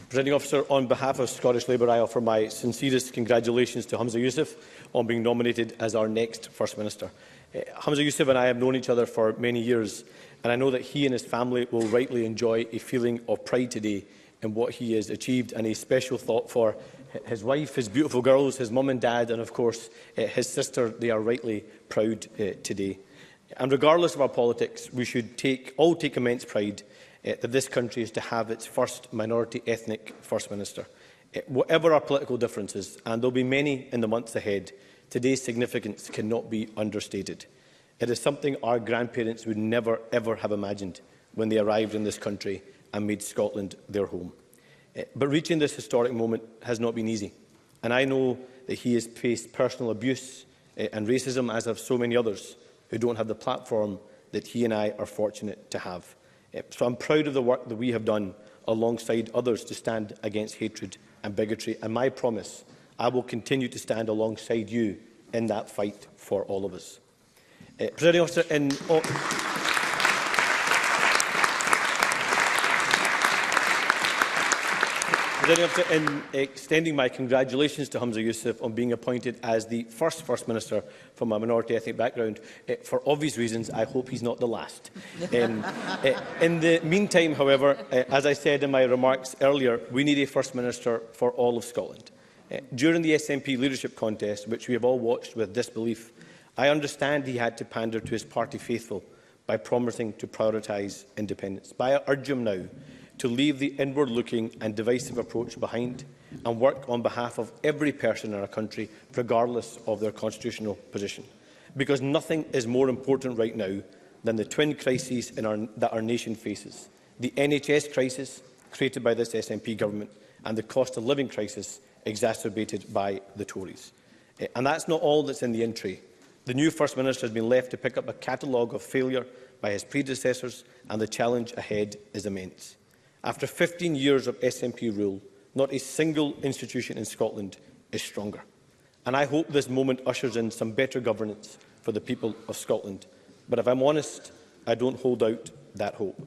Presiding Officer, on behalf of Scottish Labour, I offer my sincerest congratulations to Humza Yousaf on being nominated as our next First Minister. Humza Yousaf and I have known each other for many years, and I know that he and his family will rightly enjoy a feeling of pride today in what he has achieved, and a special thought for his wife, his beautiful girls, his mum and dad, and of course his sister. They are rightly proud today. And regardless of our politics, we should all take immense pride that this country is to have its first minority ethnic First Minister. Whatever our political differences, and there will be many in the months ahead, today's significance cannot be understated. It is something our grandparents would never ever have imagined when they arrived in this country and made Scotland their home. But reaching this historic moment has not been easy, and I know that he has faced personal abuse and racism, as have so many others who don't have the platform that he and I are fortunate to have. So I'm proud of the work that we have done alongside others to stand against hatred and bigotry, and my promise, I will continue to stand alongside you in that fight for all of us. Presiding Officer, in extending my congratulations to Humza Yousaf on being appointed as the First Minister from a minority ethnic background, for obvious reasons, I hope he's not the last. In the meantime, however, as I said in my remarks earlier, we need a First Minister for all of Scotland. During the SNP leadership contest, which we have all watched with disbelief, I understand he had to pander to his party faithful by promising to prioritise independence. But I urge him now to leave the inward-looking and divisive approach behind and work on behalf of every person in our country, regardless of their constitutional position. Because nothing is more important right now than the twin crises that our nation faces: the NHS crisis created by this SNP government and the cost of living crisis exacerbated by the Tories. And that's not all that's in the in-tray. The new First Minister has been left to pick up a catalogue of failure by his predecessors, and the challenge ahead is immense. After 15 years of SNP rule, not a single institution in Scotland is stronger. And I hope this moment ushers in some better governance for the people of Scotland. But if I'm honest, I don't hold out that hope.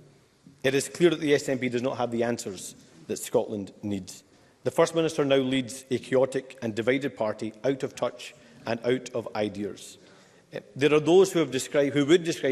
It is clear that the SNP does not have the answers that Scotland needs. The First Minister now leads a chaotic and divided party out of touch and out of ideas. There are those who would describe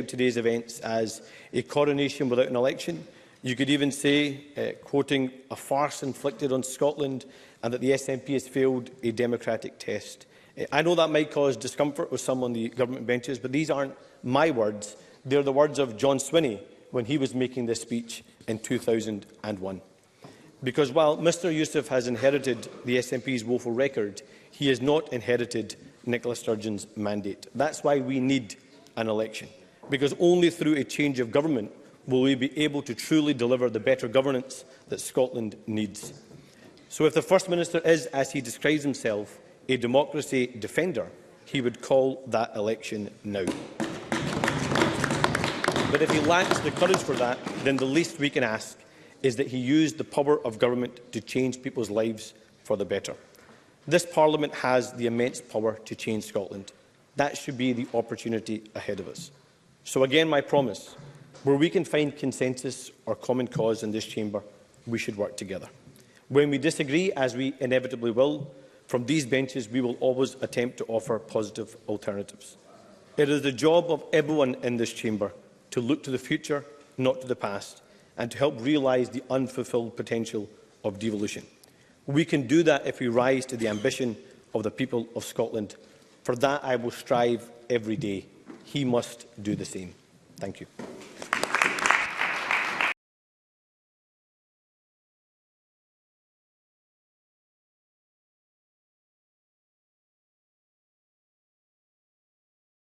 today's events as a coronation without an election. You could even say, quoting, a farce inflicted on Scotland, and that the SNP has failed a democratic test. I know that might cause discomfort with some on the government benches, but these aren't my words. They're the words of John Swinney when he was making this speech in 2001. Because while Mr Yousaf has inherited the SNP's woeful record, he has not inherited Nicola Sturgeon's mandate. That's why we need an election, because only through a change of government will we be able to truly deliver the better governance that Scotland needs. So if the First Minister is, as he describes himself, a democracy defender, he would call that election now. But if he lacks the courage for that, then the least we can ask is that he use the power of government to change people's lives for the better. This Parliament has the immense power to change Scotland. That should be the opportunity ahead of us. So again, my promise: where we can find consensus or common cause in this chamber, we should work together. When we disagree, as we inevitably will, from these benches we will always attempt to offer positive alternatives. It is the job of everyone in this chamber to look to the future, not to the past, and to help realise the unfulfilled potential of devolution. We can do that if we rise to the ambition of the people of Scotland. For that I will strive every day. He must do the same. Thank you.